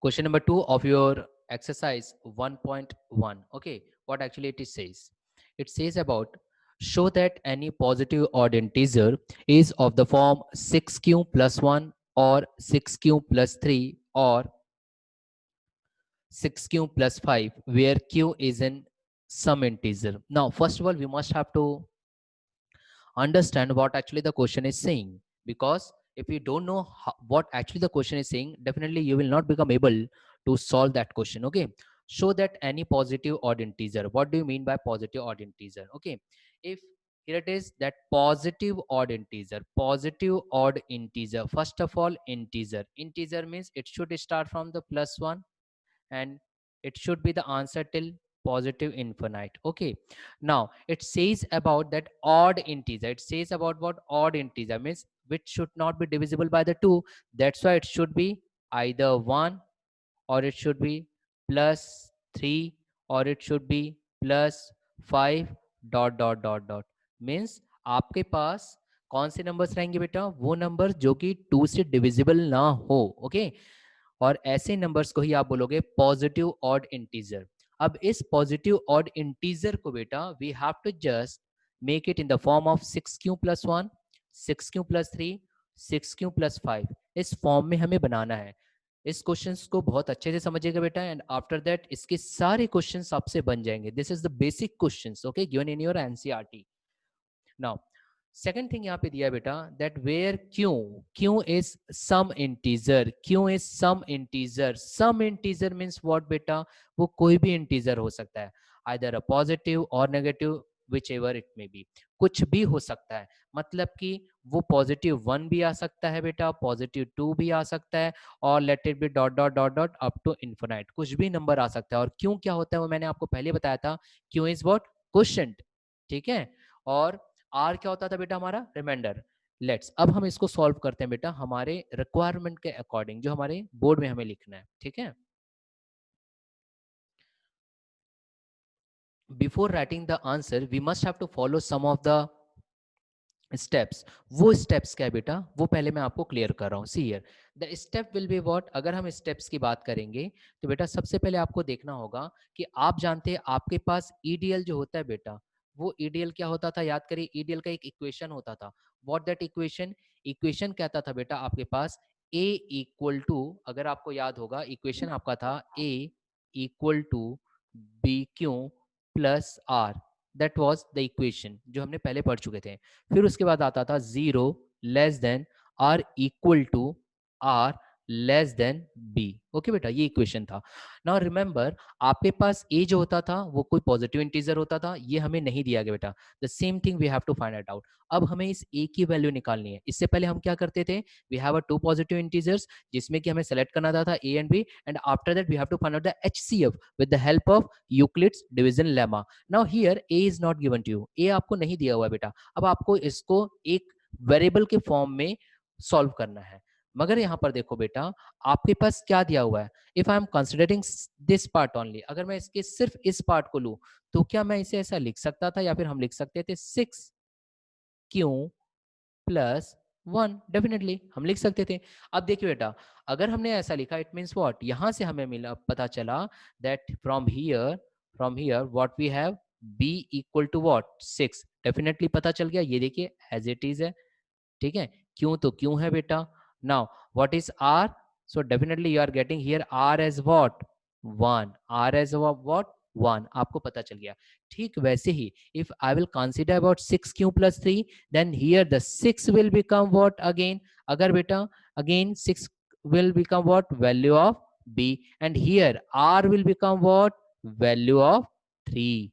Question number 2 of your exercise 1.1. Okay, what actually it says? It says about show that any positive odd integer is of the form 6q plus 1 or 6q plus 3 or 6q plus 5 where q is in some integer. Now, first of all, we must have to understand what actually the question is saying, because if you don't know what actually the question is saying, definitely you will not become able to solve that question. Okay, show that any positive odd integer. What do you mean by positive odd integer? Okay, if here it is that positive odd integer, positive odd integer, first of all, integer means it should start from the plus 1 and it should be the answer till positive infinite. Okay, now it says about that odd integer. It says about what odd integer means, which should not be divisible by the 2. That's why it should be either 1, or it should be plus 3, or it should be plus 5 dot dot dot dot means आपके पास कौन से numbers रहेंगे बेटा? वो number जो कि 2 से divisible ना हो. ओके, और ऐसे नंबर्स को ही आप बोलोगे पॉजिटिव ऑड इंटीजर. अब इस पॉजिटिव ऑड इंटीजर को बेटा we have to just make it in the form of 6q plus 1, 6q plus 3, 6q plus 5. इस फॉर्म में हमें बनाना है. इस क्वेश्चंस को बहुत अच्छे से समझिएगा बेटा, एंड आफ्टर दैट इसके सारे क्वेश्चंस आपसे बन जाएंगे. This is the basic questions, okay, given in your NCERT. Now second thing यहाँ पे दिया है बेटा that where Q is some integer. Q is some integer. Some integer means what बेटा? वो कोई भी इंटीजर हो सकता है, आइदर अ पॉजिटिव और negative, whichever it may be. कुछ भी हो सकता है, मतलब कि वो पॉजिटिव 1 भी आ सकता है बेटा, पॉजिटिव 2 भी आ सकता है, और let it be dot dot dot dot up to infinite. कुछ भी नंबर आ सकता है. और क्यों क्या होता है वो मैंने आपको पहले बताया था. क्यों इज व्हाट? क्वोशंट. ठीक है. और आर क्या होता था बेटा? हमारा रिमाइंडर. लेट्स अब हम इसको सॉल्व करते हैं बेटा हमारे रिक्वायरमेंट के अकॉर्डिंग, जो हमारे बोर्ड में हमें लिखना है. ठीक है. Before writing the answer we must have to follow some of the steps. वो स्टेप्स क्या है बेटा? वो पहले मैं आपको क्लियर कर रहा हूँ. See here the step will be what. अगर हम स्टेप्स की बात करेंगे तो बेटा सबसे पहले आपको देखना होगा कि आप जानते हैं आपके पास ईडीएल जो होता है बेटा, वो ईडीएल क्या होता था? याद करिए, ईडीएल का एक इक्वेशन होता था. What that equation? इक्वेशन कहता था बेटा आपके पास ए इक्वल टू, अगर आपको याद होगा इक्वेशन आपका था a equal to b q plus r. That was the equation जो हमने पहले पढ़ चुके थे. फिर उसके बाद आता था 0 less than are equal to r less than b. Okay बेटा, ये इक्वेशन था. नाउ रिमेंबर, आपके पास ए जो होता था वो कोई पॉजिटिव इंटीजर होता था, ये हमें नहीं दिया गया बेटा. The same thing we have to find it out. अब हमें इस ए की वैल्यू निकालनी है. इससे पहले हम क्या करते थे? We have a two positive integers जिसमें कि हमें सेलेक्ट करना था a and b, and after that we have to find out the HCF with the help of Euclid's division lemma. Now here a is not given to you. A आपको नहीं दिया हुआ है बेटा. अब आपको इसको एक वेरिएबल के फॉर्म में सॉल्व करना है. मगर यहां पर देखो बेटा, आपके पास क्या दिया हुआ है. If I am considering this part only, अगर मैं इसके सिर्फ इस पार्ट को लूं तो क्या मैं इसे ऐसा लिख सकता था, या फिर हम लिख सकते थे 6q प्लस 1. डेफिनेटली हम लिख सकते थे. अब देखिए बेटा, अगर हमने ऐसा लिखा इट मीन्स व्हाट? यहां से हमें मिला, पता चला that from here what we have b equal to what? 6. Definitely पता चल गया. ये देखिए एज इट इज है. ठीक है. क्यों तो क्यों है बेटा. Now what is r? So definitely you are getting here r as what? 1. R as what? 1. आपको पता चल गया. ठीक वैसे ही if I will consider about 6q plus 3, then here the 6 will become what again? अगर बेटा again 6 will become what? Value of b, and here r will become what? Value of 3.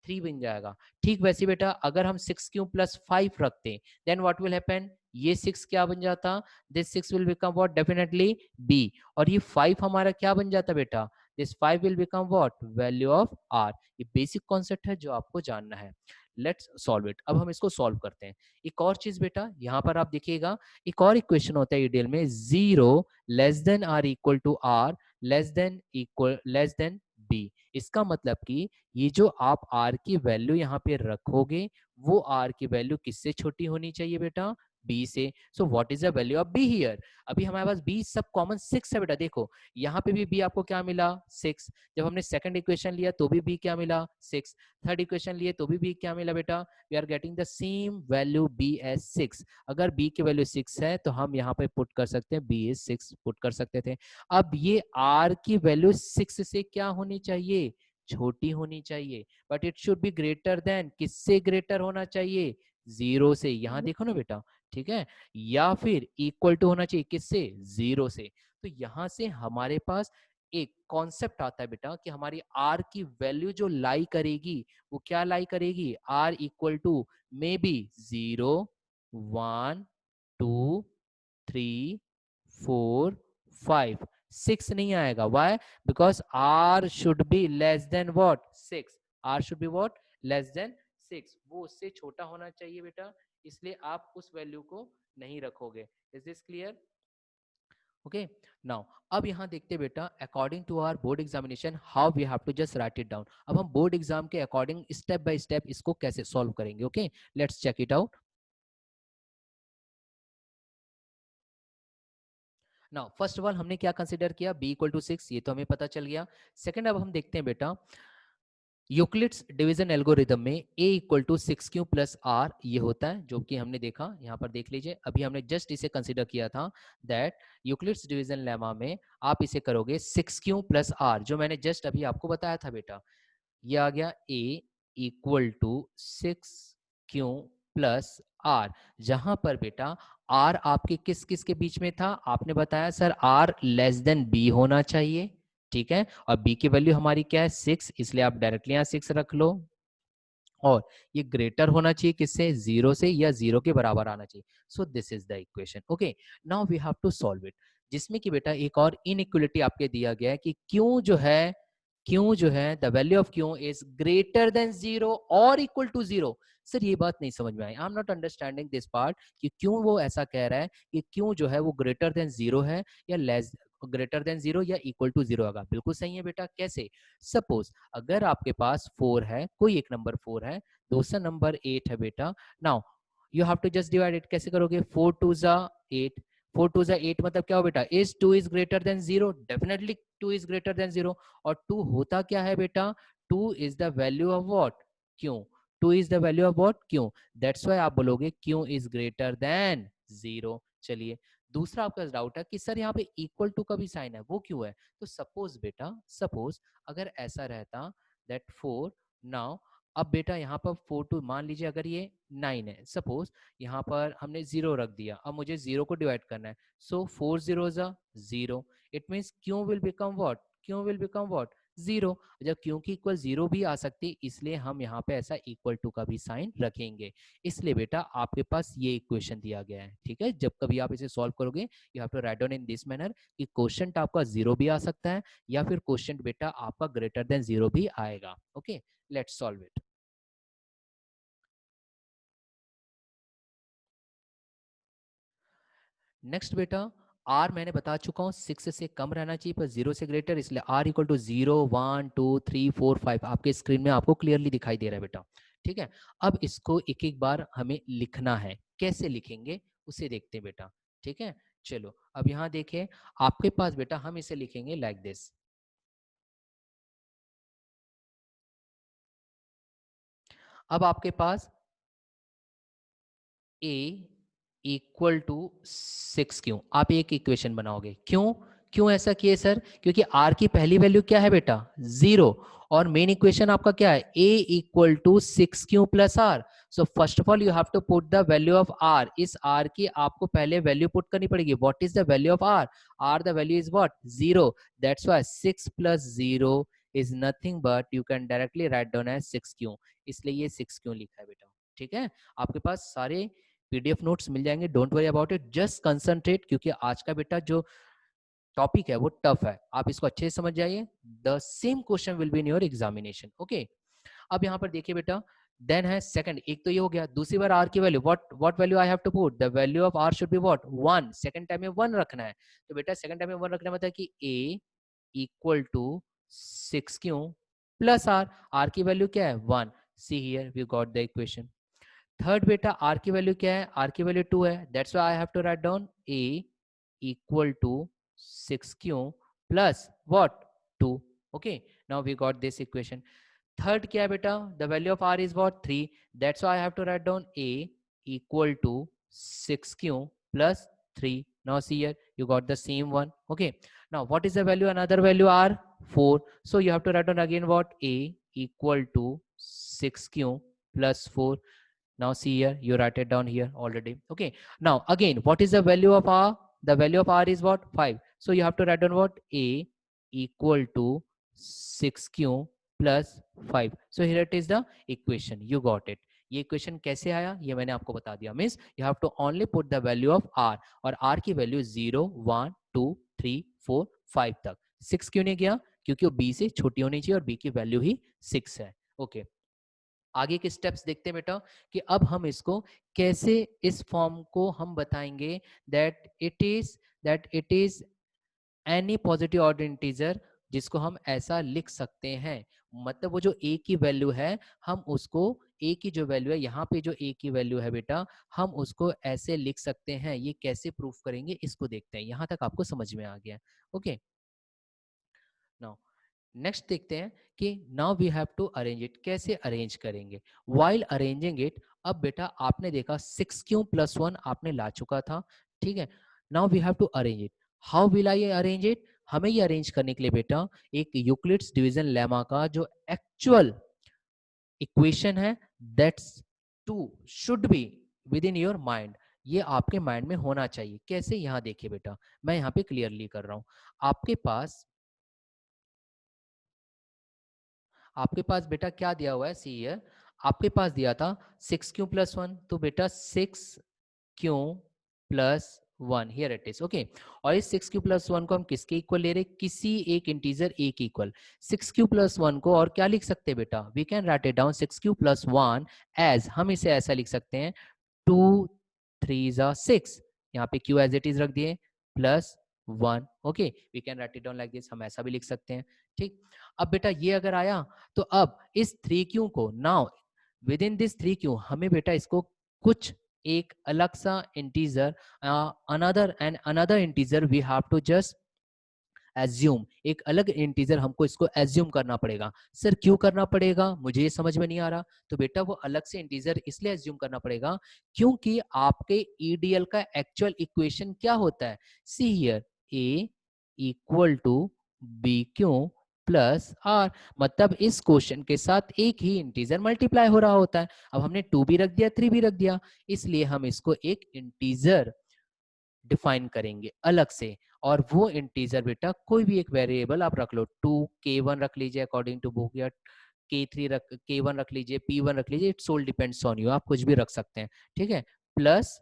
3 बन जाएगा. ठीक वैसे बेटा अगर हम 6q प्लस 5 रखते, देन व्हाट विल हैपन? ये 6 क्या बन जाता? This 6 will become what? Definitely b. और ये 5 हमारा क्या बन जाता बेटा? This 5 will become what? Value of r. ये बेसिक कॉन्सेप्ट है जो आपको जानना है. Let's solve it. अब हम इसको सॉल्व करते हैं. एक और चीज बेटा यहाँ पर आप देखिएगा, एक और इक्वेशन होता है ईडीएल में, 0 less than are equal to r less than b. इसका मतलब कि ये जो आप r की वैल्यू यहाँ पे रखोगे, वो r की वैल्यू किससे छोटी होनी चाहिए बेटा? बी से। So what is the value of be here? अभी हमारे पास बी सब कॉमन 6 है बेटा, देखो यहाँ पे भी बी आपको क्या मिला 6, जब हमने सेकंड इक्वेशन लिया तो भी बी क्या मिला 6, थर्ड इक्वेशन लिए तो भी बी क्या मिला बेटा, we are getting the same value b as 6। अगर बी की वैल्यू 6 है तो हम यहाँ पे पुट कर सकते हैं बी इज 6 पुट कर सकते थे। अब ये आर की वैल्यू 6 से क्या होनी चाहिए, छोटी होनी चाहिए, but it should be greater than, किससे ग्रेटर होना चाहिए, 0 से, यहां देखो ना बेटा, ठीक है, या फिर इक्वल टू होना चाहिए किससे, 0 से। तो यहां से हमारे पास एक कॉन्सेप्ट आता है बेटा कि हमारी आर की वैल्यू जो लाई करेगी वो क्या लाई करेगी, r equal to may be 0, 1, 2, 3, 4, 5, 6 नहीं आएगा, why, because r should be less than what 6, r should be what less than 6, वो उससे छोटा होना चाहिए बेटा, इसलिए आप उस वैल्यू को नहीं रखोगे। Is this clear? Okay, now अब यहाँ देखते बेटा according to our board examination how we have to just write it down. अब हम बोर्ड एग्जाम के अकॉर्डिंग स्टेप बाय स्टेप इसको कैसे सॉल्व करेंगे। Okay, let's check it out. Now first of all हमने क्या कंसिडर किया, b इक्वल टू 6, ये तो हमें पता चल गया। सेकंड अब हम देखते हैं बेटा यूक्लिड्स डिवीजन एल्गोरिदम में a equal to 6q plus r ये होता है, जो कि हमने देखा, यहाँ पर देख लीजिए, अभी हमने जस्ट इसे कंसिडर किया था दैट यूक्लिड्स डिवीजन लेमा में आप इसे करोगे 6q प्लस आर, जो मैंने जस्ट अभी आपको बताया था बेटा, ये आ गया a equal to 6q plus r, जहां पर बेटा r आपके किस किस के बीच में था, आपने बताया sir r less than b होना चाहिए, ठीक है, और b की वैल्यू हमारी क्या है 6, इसलिए आप डायरेक्टली यहाँ 6 रख लो, और ये ग्रेटर होना चाहिए किससे, 0 से, या 0 के बराबर आना चाहिए। So this is the equation. Okay, now we have to solve it, जिसमें कि बेटा एक और इनइक्वलिटी आपके दिया गया है कि क्यों जो है द वैल्यू ऑफ क्यों इज ग्रेटर देन 0 और इक्वल टू 0। सर ये बात नहीं समझ में आई, I am not understanding this part कि क्यों वो ऐसा कह रहा है कि क्यों जो है वो ग्रेटर देन 0 है या लेस ग्रेटर देन 0 या इक्वल टू 0 होगा। बिल्कुल सही है बेटा, कैसे, सपोज अगर आपके पास 4 है, कोई एक नंबर 4 है, दूसरा नंबर 8 है बेटा, now you have to just divide it, कैसे करोगे, 4 टू जा 8, 4 टू जा 8 मतलब क्या हो बेटा, is 2 is greater then 0, definitely 2 is greater then 0, और 2 होता क्या है बेटा, 2 is the value of what, क्यों, 2 is the value of what, क्यों, दैट्स व्हाई आप बोलोगे क्यों इज ग्रेटर देन 0। चलिए, दूसरा आपका डाउट है कि सर यहाँ पे इक्वल टू का भी साइन है, वो क्यों है, तो सपोज बेटा, सपोज अगर ऐसा रहता दैट 4, नाउ अब बेटा यहाँ पर 4 टू मान लीजिए अगर ये 9 है, सपोज यहाँ पर हमने 0 रख दिया, अब मुझे 0 को डिवाइड करना है, सो 4 0 0, इट मीन्स क्यों विल बिकम व्हाट, क्यों विल बिकम व्हाट 0, जब क्यों की इक्वल 0 भी आ सकती, इसलिए हम यहाँ पे ऐसा इक्वल टू का भी साइन रखेंगे। इसलिए बेटा आपके पास ये इक्वेशन दिया गया है, ठीक है, जब कभी आप इसे सॉल्व करोगे you have to write down in this manner कि क्वेश्चन आपका 0 भी आ सकता है या फिर क्वेश्चन बेटा आपका ग्रेटर देन 0 भी आएगा। Okay, let's solve it. Next बेटा आर मैंने बता चुका हूँ 6 से कम रहना चाहिए पर 0 से ग्रेटर, इसलिए आर इक्वल टू 0 1 2 3 4 5 आपके स्क्रीन में आपको क्लियरली दिखाई दे रहा है बेटा, ठीक है। अब इसको एक एक बार हमें लिखना है, कैसे लिखेंगे उसे देखते हैं बेटा, ठीक है। चलो अब यहाँ देखें, आपके पास बेटा हम इसे लिखेंगे लाइक दिस, अब आपके पास a इक्वल टू 6 क्यों, आप एक इक्वेशन बनाओगे, क्यों, क्यों ऐसा किए सर, क्योंकि r की पहली वैल्यू क्या है बेटा 0, और मेन इक्वेशन आपका क्या है a equal to 6 q plus r, so first of all you have to put the value of r, इस r की आपको पहले वैल्यू पुट करनी पड़ेगी, what is the value of r, r the value is what 0, that's why 6 plus 0 is nothing but you can directly write down as 6 q, इसलिए ये 6 क्यों लिखा है बेटा, ठीक है। आपके पास सारे पीडीएफ नोट्स मिल जाएंगे, don't worry about it, just concentrate, क्योंकि आज का बेटा जो टॉपिक है वो टफ है, आप इसको अच्छे से समझ जाइए, the same question will be in your examination. Okay, अब यहाँ पर देखिए बेटा, देन है सेकंड, एक तो ये हो गया, दूसरी बार आर की value what value I have to put, the value of r should be what 1, second time में 1 रखना है, तो बेटा सेकंड टाइम में 1 रखना मतलब कि a equal to 6 q plus r, r की वैल्यू क्या है 1, see here we got the equation. Third बेटा आर की वैल्यू क्या है, आर की वैल्यू 2 है, that's why I have to write down A equal to 6q plus what 2. Okay, now we got this equation. Third क्या है बेटा, the value of r is what 3, that's why I have to write down A equal to 6q plus 3. Now see here, you got the same one. Okay, now what is the value, another value r 4, so you have to write down again what, a equal to 6q plus 4. Now see here, you write it down here already. Okay, now again what is the value of r, the value of r is what 5, so you have to write down what, a equal to 6q plus 5. So here it is the equation, you got it. ये equation कैसे आया ये मैंने आपको बता दिया, means you have to only put the value of r, और r की वैल्यू 0 1 2 3 4 5 तक. 6 क्यों नहीं गया, क्योंकि वो बी से छोटी होनी चाहिए और बी की वैल्यू ही 6 है. ओके, आगे के स्टेप्स देखते हैं बेटा कि अब हम इसको कैसे, इस फॉर्म को हम बताएंगे that it is any positive order integer, जिसको हम ऐसा लिख सकते हैं. मतलब वो जो a की वैल्यू है, हम उसको a की जो वैल्यू है, यहाँ पे जो a की वैल्यू है बेटा, हम उसको ऐसे लिख सकते हैं. ये कैसे प्रूफ करेंगे इसको देखते हैं. यहाँ तक आपको समझ में आ गया. ओके, नाउ नेक्स्ट देखते हैं कि now we have to arrange it. कैसे अरेंज करेंगे, वाइल अरेंजिंग इट. अब बेटा आपने देखा 6q प्लस 1 आपने ला चुका था, ठीक है. Now we have to arrange it. How will I arrange it, हमें ये अरेंज करने के लिए बेटा एक यूक्लिड्स डिवीजन लेमा का जो एक्चुअल इक्वेशन है, that's 2 should be with in your mind. ये आपके माइंड में होना चाहिए. कैसे, यहाँ देखिए बेटा, मैं यहाँ पे क्लियरली कर रहा हूँ. आपके पास बेटा क्या दिया हुआ है, सी हियर, आपके पास दिया था 6q प्लस 1, तो बेटा 6q plus 1 here it is. Okay, और इस 6q प्लस 1 को हम किसके इक्वल ले रहे, किसी एक इंटीजर a के इक्वल. 6q प्लस 1 को और क्या लिख सकते हैं बेटा, we can write it down 6q plus 1 as, हम इसे ऐसा लिख सकते हैं 2 3 6, यहाँ पे q एज इट इज रख दिए plus 1. Okay, we can write it down like this, हम ऐसा भी लिख सकते हैं. ठीक, अब बेटा ये अगर आया तो अब इस 3q को now with in this 3q हमें बेटा इसको कुछ एक अलग सा integer, another integer we have to just assume, एक अलग इंटीजर हमको इसको एज्यूम करना पड़ेगा. सर क्यों करना पड़ेगा, मुझे ये समझ में नहीं आ रहा. तो बेटा वो अलग से इंटीजर इसलिए एज्यूम करना पड़ेगा क्योंकि आपके ईडीएल का एक्चुअल इक्वेशन क्या होता है, see here, a equal to b q plus r. मतलब इस क्वेश्चन के साथ एक ही इंटीजर मल्टीप्लाई हो रहा होता है. अब हमने 2 भी रख दिया 3 भी रख दिया, इसलिए हम इसको एक इंटीजर डिफाइन करेंगे अलग से. और वो इंटीजर बेटा कोई भी एक वेरिएबल आप रख लो, 2k1 रख लीजिए अकॉर्डिंग टू बुक, या k1 रख लीजिए, p1 रख लीजिए, it's all depends on you, आप कुछ भी रख सकते हैं. ठीक है, plus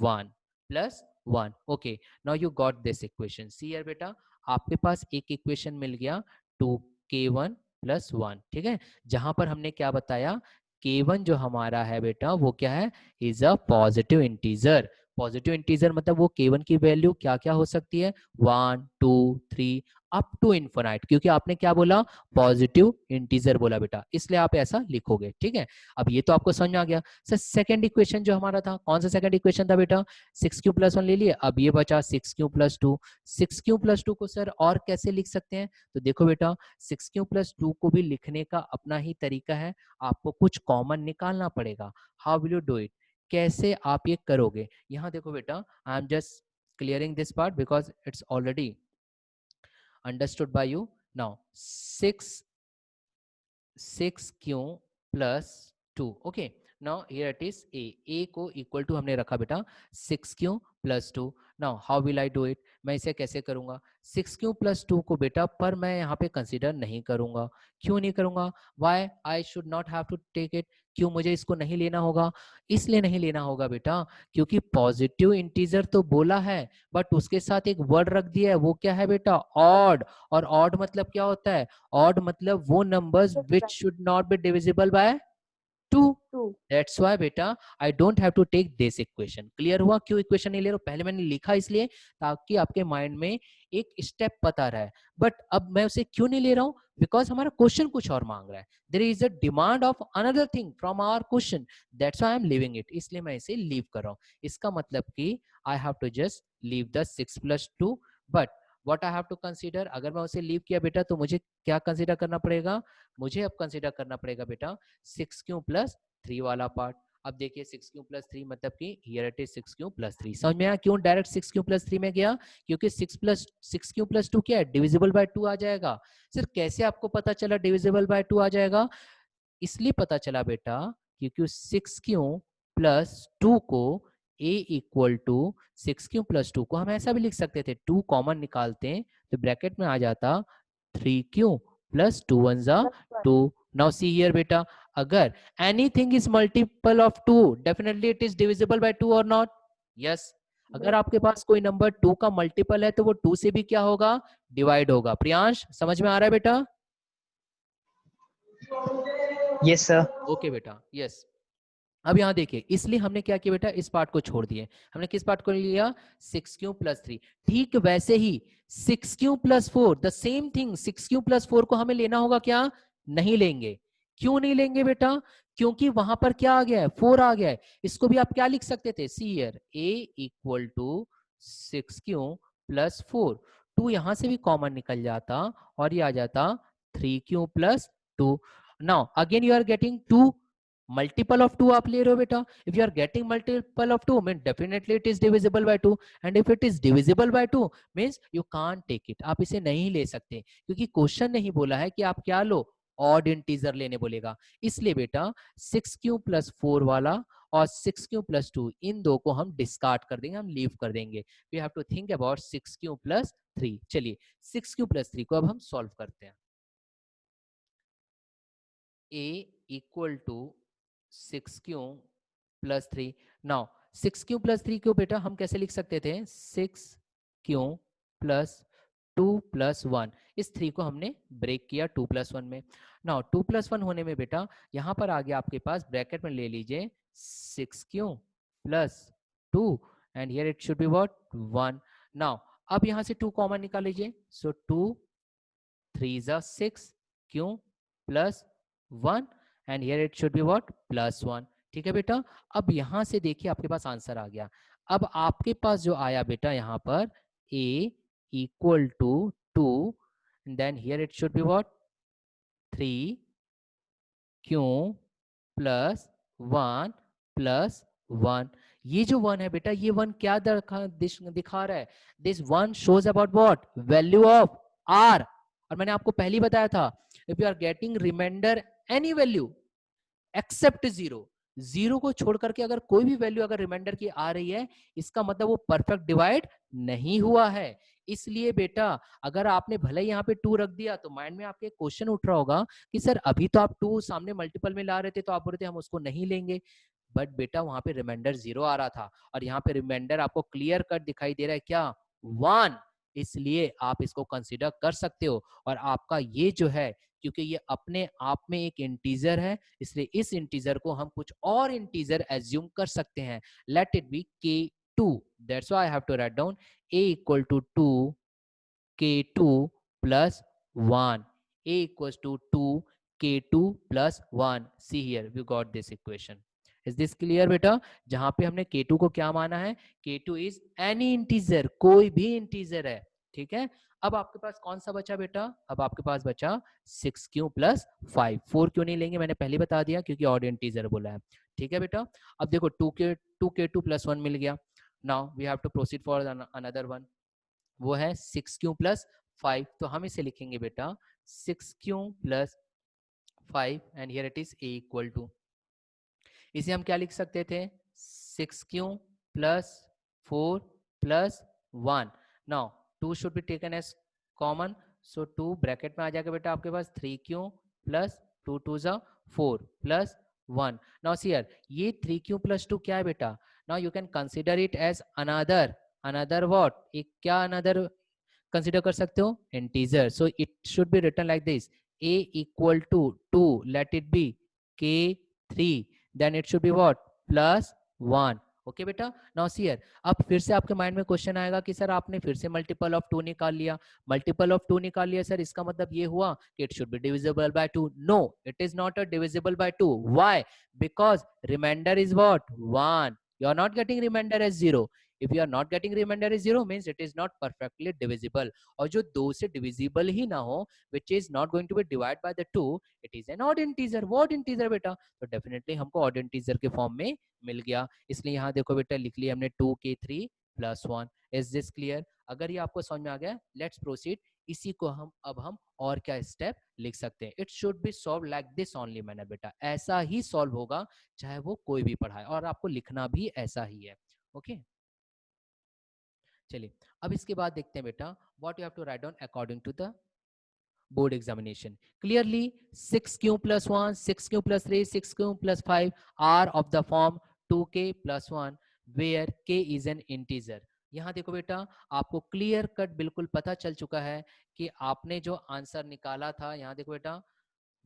1. Okay, now you got this equation. See here बेटा, आपके पास एक इक्वेशन मिल गया 2k1 प्लस 1. ठीक है, जहां पर हमने क्या बताया, k1 जो हमारा है बेटा वो क्या है, is a positive integer. Positive integer मतलब वो k1 की वैल्यू क्या क्या हो सकती है, 1 2 3 अप टू इन्फिनाइट, क्योंकि आपने क्या बोला, पॉजिटिव इंटीजर बोला बेटा, इसलिए आप ऐसा लिखोगे. ठीक है, अब ये तो आपको समझ में आ गया. सर सेकंड इक्वेशन जो हमारा था, कौन सा सेकंड इक्वेशन था बेटा, 6q प्लस 1 ले लिए, अब ये बचा 6q प्लस 2. 6q प्लस 2 को सर और कैसे लिख सकते हैं, तो देखो बेटा 6q प्लस 2 को भी लिखने का अपना ही तरीका है, आपको कुछ कॉमन निकालना पड़ेगा. How will you do it, कैसे आप ये करोगे, यहाँ देखो बेटा, I am just clearing this part because it's already understood by you. Now 6q plus 2. Okay, now here it is a को इक्वल टू हमने रखा बेटा 6q plus 2. Now how will I do it, मैं इसे कैसे करूंगा, 6q plus 2 को बेटा पर मैं यहाँ पे कंसीडर नहीं करूंगा. क्यों नहीं करूंगा, why I should not have to take it, क्यों मुझे इसको नहीं लेना होगा, इसलिए नहीं लेना होगा बेटा क्योंकि पॉजिटिव इंटीजर तो बोला है, बट उसके साथ एक वर्ड रख दिया है, वो क्या है बेटा, ऑड. और ऑड मतलब क्या होता है, ऑड मतलब वो numbers which should not be divisible by 2. 2. That's why बेटा I don't have to take this equation. Clear हुआ क्यों इक्वेशन नहीं ले रहा हूं? पहले मैंने लिखा इसलिए ताकि आपके माइंड में एक स्टेप पता रहे, बट अब मैं उसे क्यों नहीं ले रहा हूं? बिकॉज हमारा क्वेश्चन कुछ और मांग रहा है. There is a demand of another thing from our question, that's why I am leaving it. इसलिए मैं इसे लीव कर रहा हूं. इसका मतलब कि I have to just leave the 6 + 2. But what I have to consider, अगर मैं उसे लीव किया बेटा तो मुझे क्या कंसीडर करना पड़ेगा? मुझे अब कंसीडर करना पड़ेगा बेटा 6 + 3 वाला पार्ट. अब देखिए 6 + 3 मतलब कि हियर इट इज 6 + 3. समझ में आया क्यों डायरेक्ट 6 + 3 में गया? क्योंकि 6 + 2 क्या है? डिविजिबल बाय 2 आ जाएगा. सर कैसे आपको पता चला डिविजिबल बाय 2 आ जाएगा? इसलिए पता चला बेटा क्योंकि 6 + 2 को a = 6 + 2 को हम ऐसा भी लिख सकते थे, 2 कॉमन निकालते हैं तो ब्रैकेट में आ जाता 3q + 2 1 = 2. नाउ सी हियर बेटा, अगर anything is multiple of 2 definitely it is divisible by 2 or not? yes. अगर आपके पास कोई नंबर 2 का मल्टीपल है तो वो 2 से भी क्या होगा? डिवाइड होगा. प्रियांश समझ में आ रहा है बेटा? Yes sir. ओके बेटा, यस. अब यहाँ देखिए, इसलिए हमने क्या किया बेटा, इस पार्ट को छोड़ दिए. हमने किस पार्ट को लिया? 6q + 3. ठीक वैसे ही 6q + 4 the same thing. 6q + 4 को हमें लेना होगा क्या? नहीं लेंगे. क्यों नहीं लेंगे बेटा? क्योंकि वहां पर क्या आ गया है? 4 आ गया है. इसको भी आप क्या लिख सकते थे? See here a = 6q + 4. 2 यहां से भी कॉमन निकल जाता और ये आ जाता 3q + 2. Now again you are getting 2. Multiple of 2 आप ले रहे हो बेटा. If you are getting multiple of 2 mean definitely it is divisible by 2. And if it is divisible by 2 means you can't take it. आप इसे नहीं ले सकते क्योंकि क्वेश्चन नहीं बोला है कि आप क्या लो, ऑड इंटीजर लेने बोलेगा. इसलिए बेटा 6q + 4 वाला और 6q + 2 इन दो को हम डिस्कार्ड कर देंगे, हम लीव कर देंगे. We have to think about 6q + 3. चलिए 6q + 3 को अब हम सॉल्व करते हैं. a = 6q + 3. नाउ 6q + 3 को बेटा हम कैसे लिख सकते थे? 6q + 2 + 1. इस 3 को हमने ब्रेक किया 2 + 1 में. नाउ 2 + 1 होने में बेटा यहां पर आ गया आपके पास, ब्रैकेट में ले लीजिए 6q + 2 and here it should be what? 1. Now अब यहां से 2 कॉमन निकाल लीजिए. सो 2 3 = 6 q + 1 and here it should be what? +1. ठीक है बेटा. अब यहां से देखिए आपके पास आंसर आ गया. अब आपके पास जो आया बेटा यहां पर a = 2 then here it should be what? 3q + 1 + 1. ये जो 1 है बेटा, ये 1 क्या दिखा रहा है? This 1 shows about what? Value of r. और मैंने आपको पहले ही बताया था, if you are getting remainder any value except 0, 0 को छोड़ करके अगर कोई भी वैल्यू अगर रिमाइंडर की आ रही है, इसका मतलब वो परफेक्ट डिवाइड नहीं हुआ है. इसलिए बेटा अगर आपने भले ही यहाँ पे 2 रख दिया तो माइंड में आपके क्वेश्चन उठ रहा होगा कि सर अभी तो आप 2 सामने मल्टीपल में ला रहे थे तो आप बोल रहे थे हम उसको नहीं लेंगे. बट बेटा वहां पे रिमाइंडर 0 आ रहा था और यहाँ पे रिमाइंडर आपको क्लियर कट दिखाई दे रहा है क्या? 1. इसलिए आप इसको कंसिडर कर सकते हो. और आपका ये जो है, क्योंकि ये अपने आप में एक इंटीजर है, इसलिए इस इंटीजर को हम कुछ और इंटीजर एज्यूम कर सकते हैं. Let it be k2. That's why I have to write down a = 2 k2 + 1. a = 2 k2 + 1. see here we got this equation. is this clear बेटा? जहां पे हमने k2 को क्या माना है? k2 इज एनी इंटीजर, कोई भी इंटीजर है. ठीक है. अब आपके पास कौन सा बचा बेटा? अब आपके पास बचा 6q + 5. 4 क्यों नहीं लेंगे मैंने पहले बता दिया, क्योंकि ऑड इंटीजर बोला है. ठीक है बेटा. अब देखो 2k2 + 1 मिल गया. Now we have to proceed for another one. वो है 6q + 5. तो हम इसे लिखेंगे बेटा 6q + 5 and here it is a = इसे हम क्या लिख सकते थे? 6q + 4 + 1. Now 2 should be taken as common, so 2 bracket में आ जाएगा बेटा आपके पास 3q + 2 2 = 4 + 1. नाउ सी हियर ये 3q + 2 क्या है बेटा? Now you can consider it as another what? एक क्या अनदर कंसीडर कर सकते हो? Integer. So it should be written like this a = 2, let it be k3. Then it should be what +1। Okay बेटा, नाउ सी हियर, अब फिर से आपके माइंड में क्वेश्चन आएगा कि सर आपने फिर से मल्टीपल ऑफ 2 निकाल लिया, मल्टीपल ऑफ 2 निकाल लिया सर, इसका मतलब ये हुआ कि it should be divisible by 2। No, it is not a divisible by 2। Why? Because remainder is what 1, you are not getting remainder as 0। if you are not getting remainder as 0 means it is not perfectly divisible। और जो 2 से divisible ही ना हो, which is not going to be divided by the 2, it is an odd integer। वो odd integer बेटा, तो definitely हमको odd integer के फॉर्म में मिल गया। इसलिए यहाँ देखो बेटा, लिख लिया हमने 2k3 + 1। Is this clear? अगर ये आपको समझ में आ गया, लेट्स प्रोसीड। इसी को हम और क्या स्टेप लिख सकते हैं? It should B solve like this only manner बेटा, ऐसा ही सॉल्व होगा चाहे वो कोई भी पढ़ाए, और आपको लिखना भी ऐसा ही है। ओके, चलिए अब इसके बाद देखते हैं बेटा, what you have to write down according to the board examination। Clearly 6q plus 1, 6q plus 3, 6q plus 5 are of the form 2k plus 1 where k is an integer। यहाँ देखो बेटा, आपको क्लियर कट बिल्कुल पता चल चुका है कि आपने जो आंसर निकाला था, यहाँ देखो बेटा,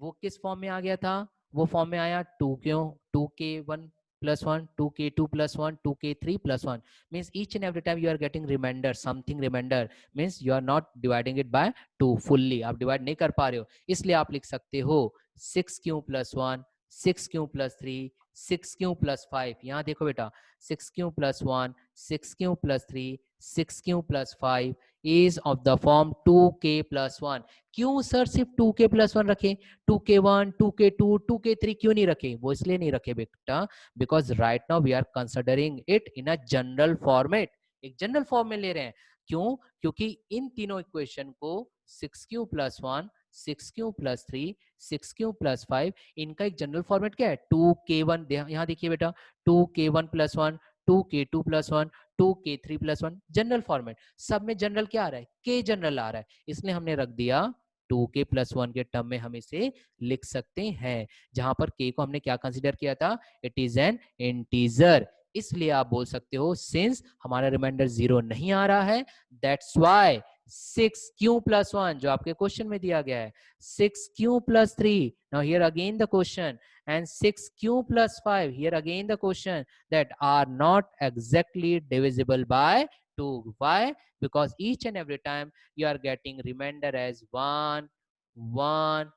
वो किस फॉर्म में आ गया था? वो फॉर्म में आया 2k1 plus 1, 2k2 plus 1, 2k3 plus 1। means each and every time you are getting remainder, something remainder means you are not dividing it by 2 fully, आप डिवाइड नहीं कर पा रहे हो, इसलिए आप लिख सकते हो 6q plus 1, 6q plus 3, 6q plus 5। यहाँ देखो बेटा, 6q plus 1, 6q plus 3, 6q plus 5 is of the form 2k plus 1। क्यों सर सिर्फ 2k plus 1 रखे? 2k1, 2k2, 2k3 क्यों नहीं रखे? वो इसलिए नहीं रखे बेटा, because right now we are considering it in a general format, एक जनरल फॉर्म में ले रहे हैं। क्यों? क्योंकि इन तीनों इक्वेशन को 6q plus 1, 6q plus 3, 6q plus 5, इनका एक जनरल फॉर्मेट क्या है? 2k1, यहाँ देखिए बेटा, 2k1 plus 1, 2k2 plus 1, 2k3 plus 1, general format. सब में जनरल क्या आ रहा है? k जनरल आ रहा है, इसलिए हमने रख दिया 2k plus 1 के टर्म में हम इसे लिख सकते हैं, जहां पर k को हमने क्या कंसीडर किया था? It is an integer. इसलिए आप बोल सकते हो, सिंस हमारा रिमाइंडर 0 नहीं आ रहा है, दैट्स व्हाई 6q plus 1 जो आपके क्वेश्चन में दिया गया है, 6q plus 3, now here again the question, and 6q plus 5, here again the question, that are not exactly divisible by 2। why? Because each and every time you are getting remainder as 1, 1,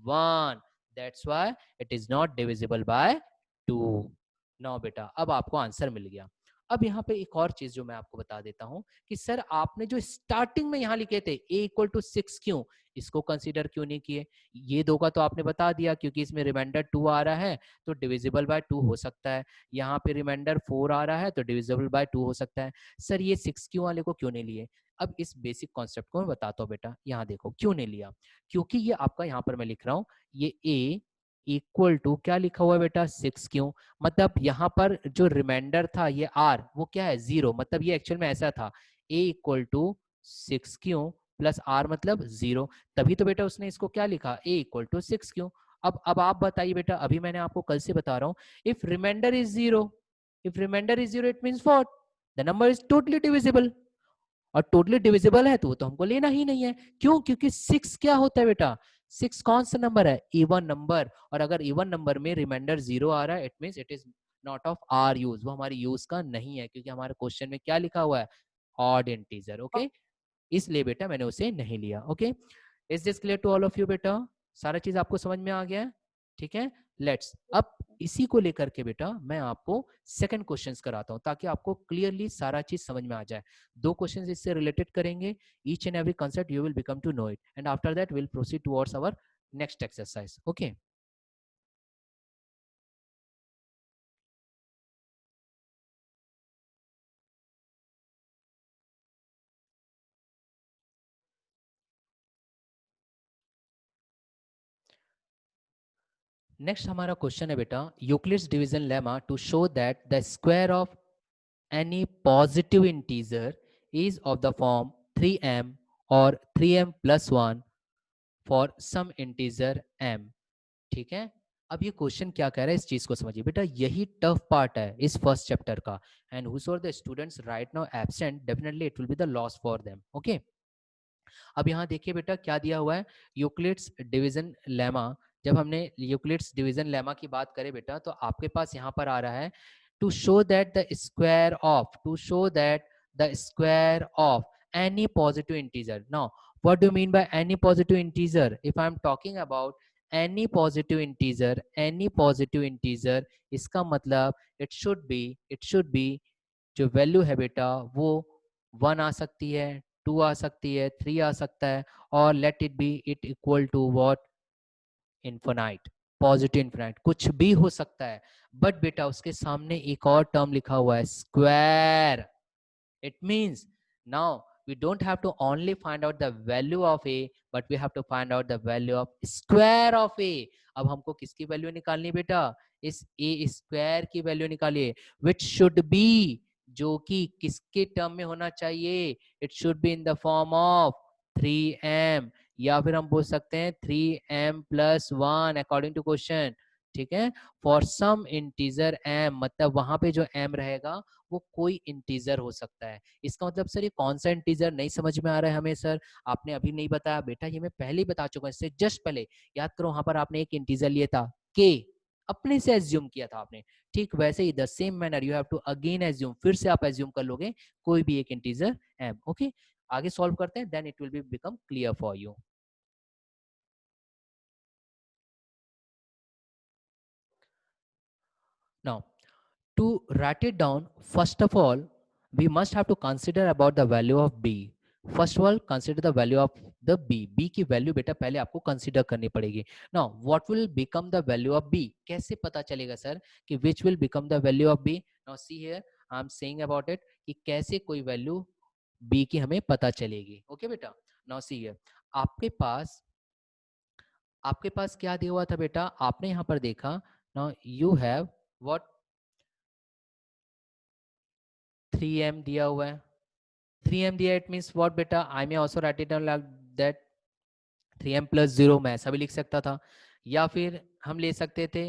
1, that's why it is not divisible by 2। now बेटा, अब आपको answer मिल गया। अब यहाँ पे एक और चीज जो मैं आपको बता देता हूं कि सर आपने जो स्टार्टिंग में यहाँ लिखे थे a इक्वल टू 6 क्यों, इसको कंसीडर क्यों नहीं किए? ये दो का तो आपने बता दिया, क्योंकि इसमें रिमाइंडर 2 आ रहा है तो डिविजिबल बाय 2 हो सकता है, यहाँ पे रिमाइंडर 4 आ रहा है तो डिविजिबल बाय 2 हो सकता है। सर ये 6 क्यों वाले को क्यों नहीं लिए? अब इस बेसिक कॉन्सेप्ट को मैं बताता हूँ बेटा, यहाँ देखो क्यों नहीं लिया। क्योंकि ये आपका यहाँ पर मैं लिख रहा हूँ, ये a इक्वल टू क्या लिखा हुआ है बेटा? 6 क्यों, मतलब यहाँ पर जो रिमाइंडर था ये r, वो क्या है? 0। मतलब ये एक्चुअल में ऐसा था, a equal to 6 q plus r मतलब 0, तभी तो बेटा उसने इसको क्या लिखा? a इक्वल टू 6 क्यों। अब आप बताइए बेटा, अभी मैंने आपको कल से बता रहा हूँ, if remainder is 0, if remainder is 0 it means what? The number is totally divisible, और टोटली डिविजिबल है तो वो तो हमको लेना ही नहीं है। क्यों? क्योंकि 6 क्या होता है बेटा? 6 कौन सा नंबर है? इवन नंबर, और अगर इवन नंबर में रिमाइंडर 0 आ रहा है it means it is not of our use, वो हमारी यूज का नहीं है, क्योंकि हमारे क्वेश्चन में क्या लिखा हुआ है? Odd integer. ओके, इसलिए बेटा मैंने उसे नहीं लिया। Okay, is this clear to all of you बेटा? सारा चीज आपको समझ में आ गया है? ठीक है, लेट्स अब इसी को लेकर के बेटा मैं आपको सेकंड क्वेश्चंस कराता हूं, ताकि आपको क्लियरली सारा चीज समझ में आ जाए। दो क्वेश्चंस इससे रिलेटेड करेंगे, each and every concept you will become to know it, and after that will proceed towards our next exercise. Okay, next हमारा क्वेश्चन है बेटा, Euclid's division lemma to show that the square of any positive integer is of the form 3m or 3m plus 1 for some integer m। ठीक है, अब ये question क्या कह रहा है, इस चीज को समझिए बेटा, यही टफ पार्ट है इस फर्स्ट चैप्टर का, and whosoever the students right now absent definitely it will be the loss for them। okay, अब यहाँ देखिए बेटा क्या दिया हुआ है, यूक्लिड्स डिवीजन लेमा जब हमने यूक्लिड्स डिवीजन लेमा की बात करें बेटा, तो आपके पास यहाँ पर आ रहा है to show that the square of, to show that the square of any positive integer. Now what do you mean by any positive integer? If I am talking about any positive integer, any positive integer, इसका मतलब it should be जो value है बेटा वो 1 आ सकती है, 2 आ सकती है, 3 आ सकता है, और let it be it equal to what, infinite, positive infinite, कुछ भी हो सकता है। बट बेटा उसके सामने एक और टर्म लिखा हुआ है, square. It means now we don't have to only find out the value of a, but we have to find out the value of square of a. अब हमको किसकी वैल्यू निकालनी है बेटा, इस a स्क्वायर की वैल्यू निकालिए, which should be, जो कि किसके टर्म में होना चाहिए, it should be in the form of 3m, या फिर हम बोल सकते हैं 3m plus 1 according to question. ठीक है, फॉर सम इंटीजर m, मतलब वहां पे जो m रहेगा वो कोई इंटीजर हो सकता है। इसका मतलब सर ये कौन सा इंटीजर, नहीं समझ में आ रहा है हमें सर, आपने अभी नहीं बताया बेटा, ये मैं पहले ही बता चुका हूँ, इससे जस्ट पहले याद करो, वहां पर आपने एक इंटीजर लिया था के, अपने से एज्यूम किया था आपने, ठीक वैसे ही the same manner you have to again assume, फिर से आप एज्यूम कर लोगे कोई भी एक इंटीजर एम। ओके, आगे सॉल्व करते हैं, then it will be become clear for you. Now to write it down, first of all we must have to consider about the value of b. First of all consider the value of the b की value बेटा पहले आपको consider करनी पड़ेगी। now what will become the value of b, कैसे पता चलेगा sir कि which will become the value of b? now see here I am saying about it कि कैसे कोई वैल्यू b की हमें पता चलेगी। ओके बेटा, now see here आपके पास क्या दिया हुआ था बेटा, आपने यहाँ पर देखा, now you have what 3m दिया हुआ है, 3m दिया, इट मीन्स व्हाट बेटा, I may also write it down like that 3m plus 0, मैं ऐसा भी लिख सकता था, या फिर हम ले सकते थे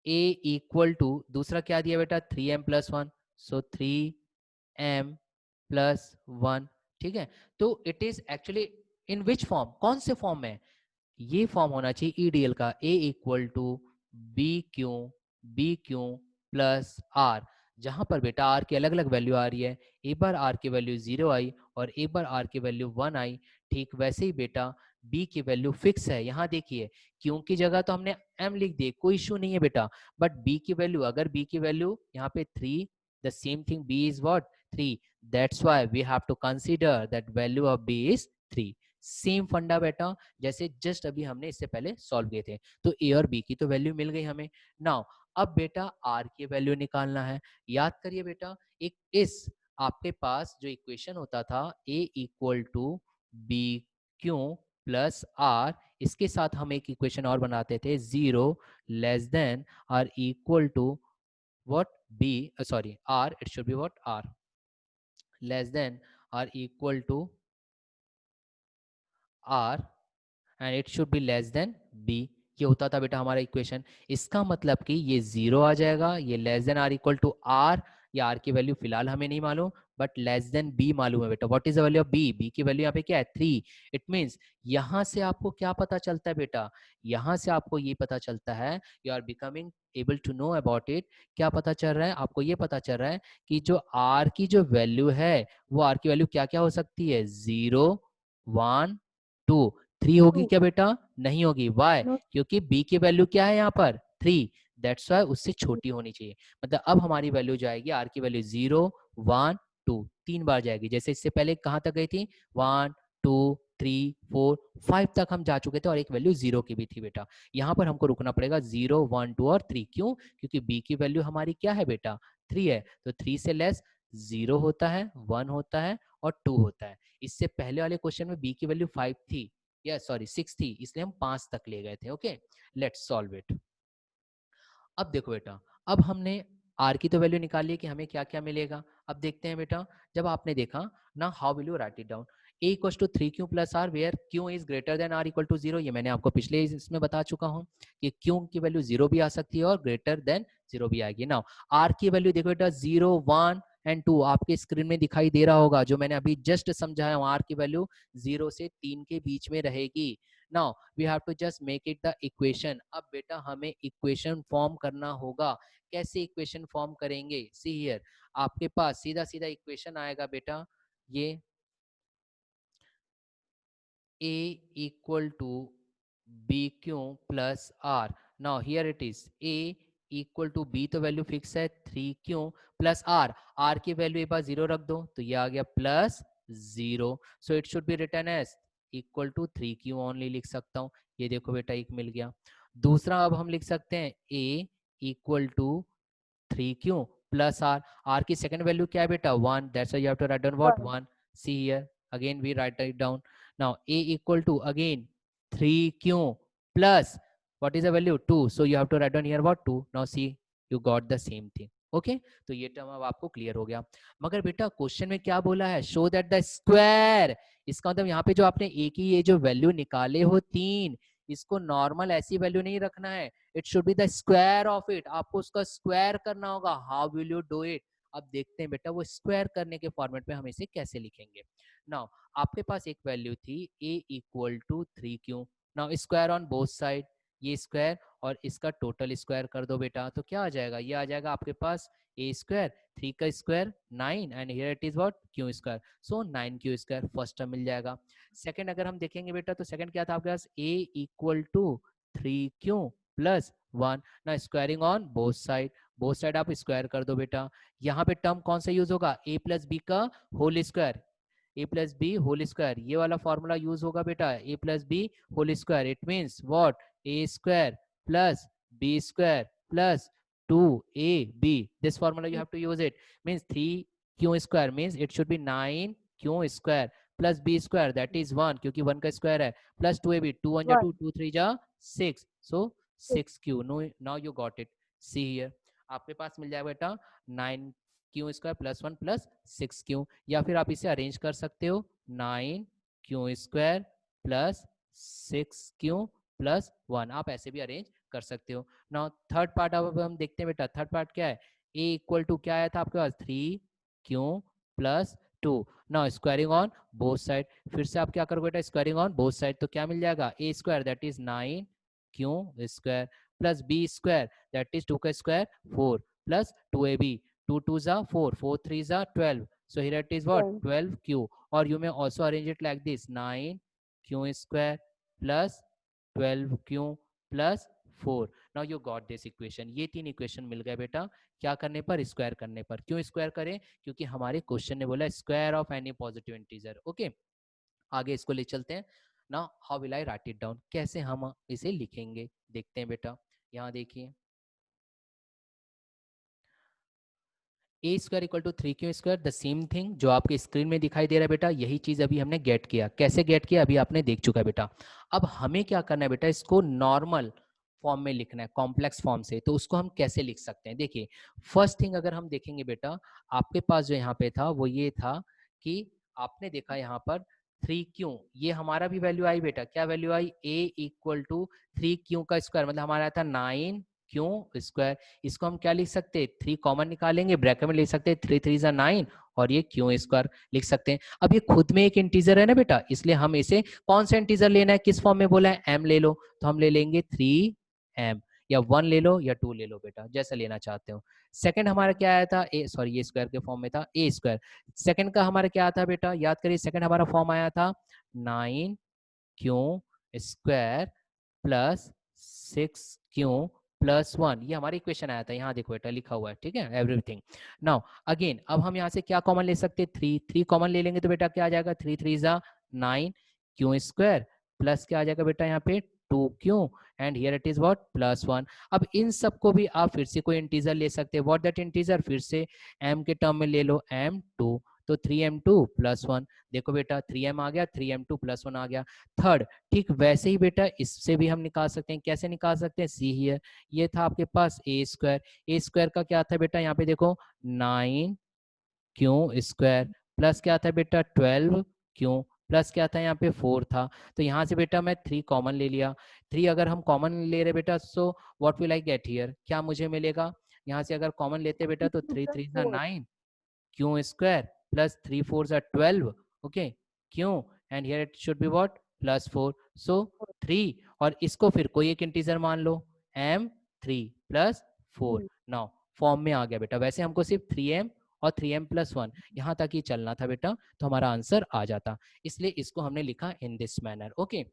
a इक्वल टू, दूसरा क्या दिया बेटा 3m प्लस 1, सो 3m प्लस 1। ठीक है, तो it is actually in which form, कौन से फॉर्म में, ये फॉर्म होना चाहिए ईडीएल का, a equal to b q plus r, जहां पर बेटा आर की अलग अलग वैल्यू आ रही है, एक बार आर की वैल्यू 0 आई और एक बार आर की वैल्यू 1 आई। ठीक वैसे ही बेटा बी की वैल्यू फिक्स है, यहाँ देखिए क्यों की जगह तो हमने एम लिख दिए, कोई इशू नहीं है बेटा, बट बी की वैल्यू, अगर बी की वैल्यू यहाँ पे 3, the same thing b is what 3, that's why we have to consider that value of b is 3। Same funda बेटा जैसे जस्ट अभी हमने इससे पहले सॉल्व किए थे, तो ए और बी की तो वैल्यू मिल गई हमें। नाउ अब बेटा आर की वैल्यू निकालना है, याद करिए बेटा एक इस आपके पास जो इक्वेशन होता था a equal to b q plus r, इसके साथ हम एक इक्वेशन और बनाते थे 0 less than are equal to what b, sorry r, it should be what r less than are equal to r and it should be less than b, ये होता था बेटा हमारा इक्वेशन। इसका मतलब कि ये 0 आ जाएगा, ये less than are equal to R, या आर की वैल्यू फिलहाल हमें नहीं मालूम, बट लेस देन बी मालूम है बेटा। What is the value of B, B की वैल्यू यहाँ पे क्या है 3। इट मीन्स यहाँ से आपको क्या पता चलता है बेटा, यहाँ से आपको ये पता चलता है, you are becoming able to know about it, क्या पता चल रहा है आपको, ये पता चल रहा है कि जो आर की जो वैल्यू है, वो आर की वैल्यू क्या क्या हो सकती है, 0 1 2, 3 होगी क्या बेटा, नहीं होगी, वाई, क्योंकि b की वैल्यू क्या है यहाँ पर 3, दैट्स वाई उससे छोटी होनी चाहिए। मतलब अब हमारी वैल्यू जाएगी, आर की वैल्यू 0 1 2, 3 बार जाएगी, जैसे इससे पहले कहाँ तक गई थी 1 2 3 4 5 तक हम जा चुके थे, और एक वैल्यू 0 की भी थी बेटा। यहाँ पर हमको रुकना पड़ेगा 0 1 2 और 3, क्यों, क्योंकि b की वैल्यू हमारी क्या है बेटा 3 है, तो 3 से लेस 0 होता है, 1 होता है और 2 होता है। इससे पहले वाले क्वेश्चन में b की वैल्यू 5 थी, या सॉरी 6 थी, इसलिए हम 5 तक ले गए थे। Okay, let's solve it. अब देखो बेटा, अब हमने आर की तो वैल्यू निकाली कि हमें क्या क्या मिलेगा। अब देखते हैं बेटा, जब आपने देखा ना, how will you write it down, A equal to 3q plus R where Q is greater than are equal to 0, ये मैंने आपको पिछले इसमें बता चुका हूँ कि क्यू की वैल्यू 0 भी आ सकती है और ग्रेटर देन 0 भी आएगी। नाउ आर की वैल्यू देखो बेटा 0 1 एंड 2 आपके स्क्रीन में दिखाई दे रहा होगा, जो मैंने अभी जस्ट समझाया हूँ, r की वैल्यू 0 से 3 के बीच में रहेगी। Now we have to just make it the equation. अब बेटा हमें इक्वेशन फॉर्म करना होगा। कैसे इक्वेशन फॉर्म करेंगे? सी हियर, आपके पास सीधा सीधा इक्वेशन आएगा बेटा, ये a equal to bq plus r. Now here it is, a equal to b तो वैल्यू फिक्स है 3q प्लस r की वैल्यू एक बार 0 रख दो तो ये आ गया plus 0, so it should be return as equal to 3q only लिख सकता हूँ। ये देखो बेटा एक मिल गया। दूसरा अब हम लिख सकते हैं a equal to 3q plus r की सेकंड वैल्यू क्या है बेटा 1, that's why you have to write down what 1। See here again we write it down. Now a equal to again 3q plus what is the value 2, so you have to write down here what 2। now see you got the same thing। Okay तो ये term अब आपको clear हो गया। मगर बेटा question में क्या बोला है, शो दैट द स्क्वायर, इसका मतलब यहाँ पे जो आपने a की ये जो वैल्यू निकाले हो 3, इसको नॉर्मल ऐसी वैल्यू नहीं रखना है, it should be the square of it, आपको उसका स्क्वायर करना होगा। How will you do it? अब देखते हैं बेटा वो स्क्वायर करने के फॉर्मेट में हम इसे कैसे लिखेंगे। नाउ आपके पास एक वैल्यू थी a equal to 3q। Now square on both side, ये स्क्वायर और इसका टोटल स्क्वायर कर दो बेटा, तो क्या आ जाएगा, ये आ जाएगा आपके पास a स्क्वायर, 3 का square 9 and here it is what q square, so 9q square first term मिल जाएगा। सेकंड अगर हम देखेंगे बेटा तो सेकंड क्या था आपके पास, a equal to 3q plus 1। ना squaring on both side, both side आप स्क्वायर कर दो बेटा। यहाँ पे टर्म कौन सा यूज होगा, a प्लस बी का whole square, a plus b whole square, ये वाला फॉर्मूला यूज होगा बेटा, a plus b whole square, it means what a square plus b square plus 2ab, this formula you have to use it, means 3q square means it should be 9q square plus b square that is 1 क्योंकि 1 का square है, plus 2ab, 2 1 जा 2, 2 3 जा 6, so 6q। now you got it, see here आपके पास मिल जाएगा बेटा 9q square plus 1 plus 6q, या फिर आप इसे अरेंज कर सकते हो 9q square plus 6q plus 1, आप ऐसे भी अरेंज कर सकते हो। नाउ थर्ड पार्ट अब हम देखते हैं बेटा, थर्ड पार्ट क्या है, a इक्वल टू क्या आया था आपके पास 3q plus 2। Now squaring on both side, फिर से आप क्या करोगे बेटा स्क्वायरिंग ऑन बोथ साइड, तो क्या मिल जाएगा a square that is 9q square plus b square that is 2 का स्क्वायर 4 प्लस 2ab, 2 2 जा 4, 4 3 जा 12, so here it is what 12q, or you may also arrange it like this 9q square plus 12q plus 4। Now you got this equation, ये तीन equation मिल गए बेटा, क्या करने पर, स्क्वायर करने पर। क्यों स्क्वायर करें, क्योंकि हमारे क्वेश्चन ने बोला square of any positive integer. Okay आगे इसको ले चलते हैं ना, how will I write it down, कैसे हम इसे लिखेंगे देखते हैं बेटा। यहाँ देखिए a square equal to 3q square, the same thing जो आपके स्क्रीन में दिखाई दे रहा है बेटा, यही चीज अभी हमने गेट किया। कैसे गेट किया अभी आपने देख चुका है बेटा। अब हमें क्या करना है बेटा, इसको नॉर्मल फॉर्म में लिखना है, कॉम्प्लेक्स फॉर्म से, तो उसको हम कैसे लिख सकते हैं। देखिए फर्स्ट थिंग अगर हम देखेंगे बेटा, आपके पास जो यहाँ पे था वो ये था कि आपने देखा यहाँ पर 3q, ये हमारा भी वैल्यू आई बेटा, क्या वैल्यू आई, a इक्वल टू 3q का स्क्वायर, मतलब हमारा था 9q स्क्वायर। इसको हम क्या लिख सकते हैं, 3 कॉमन निकालेंगे, ब्रैकेट में लिख सकते हैं 3 3 जा 9 और ये क्यू स्क्वायर लिख सकते हैं। अब ये खुद में एक इंटीजर है ना बेटा, इसलिए हम इसे कौन सा इंटीजर लेना है, किस फॉर्म में बोला है, m ले लो, तो हम ले लेंगे 3m, या 1 ले लो या 2 ले लो बेटा, जैसा लेना चाहते हो। सेकंड हमारा क्या आया था, ए सॉरी ये स्क्वायर के फॉर्म में था ए स्क्वायर। सेकंड का हमारा क्या था बेटा, याद करिए सेकंड हमारा फॉर्म आया था 9q square plus 6q plus 1, ये हमारा इक्वेशन आया था, यहाँ देखो बेटा लिखा हुआ है, ठीक है एवरीथिंग। नाउ अगेन अब हम यहाँ से क्या कॉमन ले सकते हैं, 3 3 कॉमन ले लेंगे तो बेटा क्या आ जाएगा, 3 3 जा 9q स्क्वायर प्लस क्या आ जाएगा बेटा यहाँ पे 2q and here it is what plus 1। अब इन सबको भी आप फिर से कोई इंटीजर ले सकते हैं, व्हाट दैट इंटीजर, फिर से m के टर्म में ले लो m2, तो 3m2 प्लस 1, देखो बेटा 3m आ गया, 3m2 प्लस 1 आ गया। थर्ड ठीक वैसे ही बेटा इससे भी हम निकाल सकते हैं, कैसे निकाल सकते हैं, सी हियर, ये था आपके पास ए स्क्वायर, ए स्क्वायर का क्या था बेटा, यहाँ पे देखो 9q स्क्वायर प्लस क्या था बेटा 12q प्लस क्या था यहाँ पे 4 था, तो यहाँ से बेटा मैं 3 कॉमन ले लिया। 3 अगर हम कॉमन ले रहे बेटा, so what will I get here, क्या मुझे मिलेगा, यहाँ से अगर कॉमन लेते बेटा तो 3 3 9, क्यू स्क्वायर प्लस 3 4 are 12, ओके, क्यों, and here it should be what, plus 4, so 3, और इसको फिर कोई एक इंटीजर मान लो, m3 प्लस 4, नाउ फॉर्म में आ गया बेटा। वैसे हमको सिर्फ 3m और 3m+1 यहाँ तक ही चलना था बेटा, तो हमारा आंसर आ जाता, इसलिए इसको हमने लिखा इन दिस मैनर, ओके।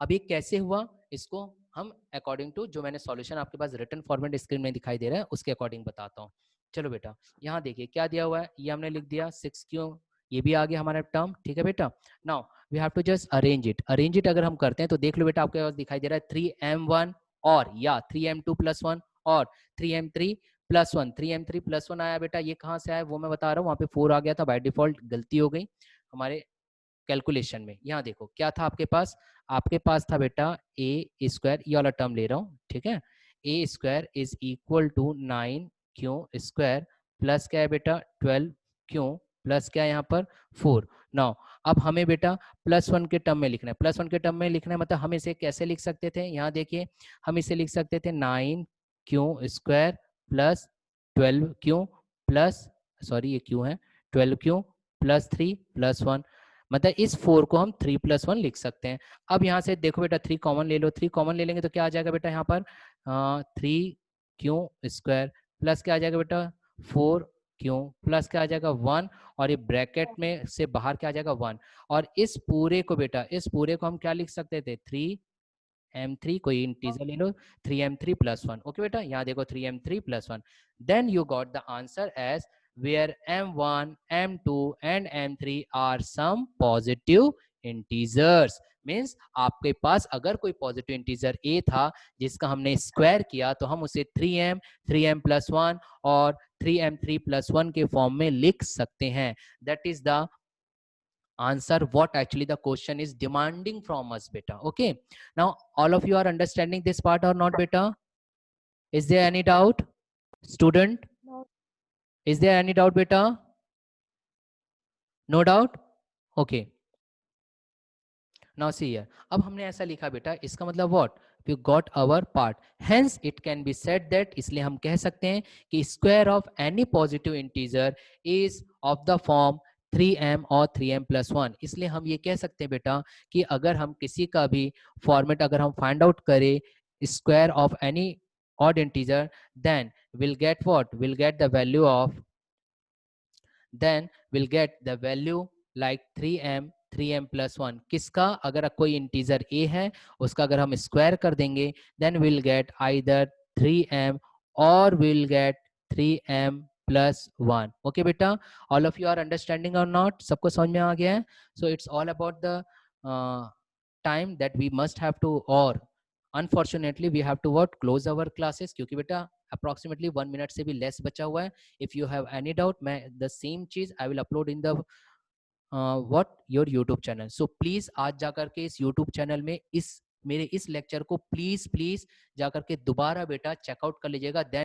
अब ये कैसे हुआ, इसको हम अकॉर्डिंग टू जो मैंने सॉल्यूशन आपके पास रिटन फॉर्मेट स्क्रीन में दिखाई दे रहा है उसके अकॉर्डिंग बताता हूँ। चलो बेटा, यहाँ देखिए क्या दिया हुआ है, ये हमने लिख दिया 6 क्यों, ये भी आ गया हमारा टर्म, ठीक है बेटा। Now we have to just arrange it अगर हम करते हैं तो देख लो बेटा, आपके पास दिखाई दे रहा है 3m1 और या 3m2+1 और 3m3+1, 3m3+1 आया बेटा, ये कहाँ से आया वो मैं बता रहा हूँ, वहाँ पे 4 आ गया था, बाय डिफॉल्ट गलती हो गई हमारे कैलकुलेशन में। यहाँ देखो क्या था आपके पास था बेटा ए स्क्वायर, ये वाला टर्म ले रहा हूँ, ठीक है, ए स्क्वायर इज इक्वल टू 9 क्यों स्क्वायर प्लस क्या है बेटा 12 क्यों प्लस क्या है यहाँ पर 4। नाउ अब हमें बेटा +1 के टर्म में लिखना है, +1 के टर्म में लिखना है, मतलब हम इसे कैसे लिख सकते थे, यहाँ देखिए हम इसे लिख सकते थे 9 क्यों स्क्वायर प्लस 12 क्यों प्लस, सॉरी ये क्यों है, 12 क्यों प्लस 3 प्लस 1, मतलब इस 4 को हम 3+1 लिख सकते हैं। अब यहाँ से देखो बेटा 3 कॉमन ले लो, 3 कॉमन ले लेंगे तो क्या आ जाएगा बेटा यहाँ पर 3 क्यों स्क्वायर प्लस क्या आ जाएगा बेटा 4 क्यों प्लस क्या आ जाएगा 1, और ये ब्रैकेट में से बाहर क्या आ जाएगा 1, और इस पूरे को बेटा, इस पूरे को हम क्या लिख सकते थे 3m3, कोई इंटीजर ले लो 3m3+1, ओके बेटा, यहाँ देखो 3m3+1, then you got the answer as where m1 m2 and m3 are some positive integers, means आपके पास अगर कोई पॉजिटिव इंटीजर a था जिसका हमने स्क्वायर किया तो हम उसे 3m 3m+1 और 3m3+1 के फॉर्म में लिख सकते हैं। That is the answer what actually the question is demanding from us beta, okay। Now all of you are understanding this part or not beta, is there any doubt student, is there any doubt beta, no doubt, okay। Now see here, अब हमने ऐसा लिखा बेटा, इसका मतलब what, we got our part, hence it can be said that, इसलिए हम कह सकते हैं कि square of any positive integer is of the form 3m और 3m+1, इसलिए हम ये कह सकते हैं बेटा कि अगर हम किसी का भी फॉर्मेट अगर हम फाइंड आउट करें square of any odd integer, then will get what, will get the value of, then we'll get the value like 3m 3m+1, किसका, अगर कोई इंटीजर a है उसका अगर हम स्क्वायर कर देंगे then we'll get either 3m or we'll get 3m+1, okay बेटा, all of you are understanding or not, सबको समझ में आ गया है। So it's all about the time that we must have to, or unfortunately we have to what, close our classes, क्योंकि बेटा approximately 1 minute से भी लेस बचा हुआ है। If you have any doubt, मैं द सेम चीज I will upload in the what your YouTube channel, so please आज जाकर के इस यूट्यूब चैनल में इस मेरे इस लेक्चर को प्लीज प्लीज जाकर के दोबारा बेटा चेकआउट कर लीजिएगा, देन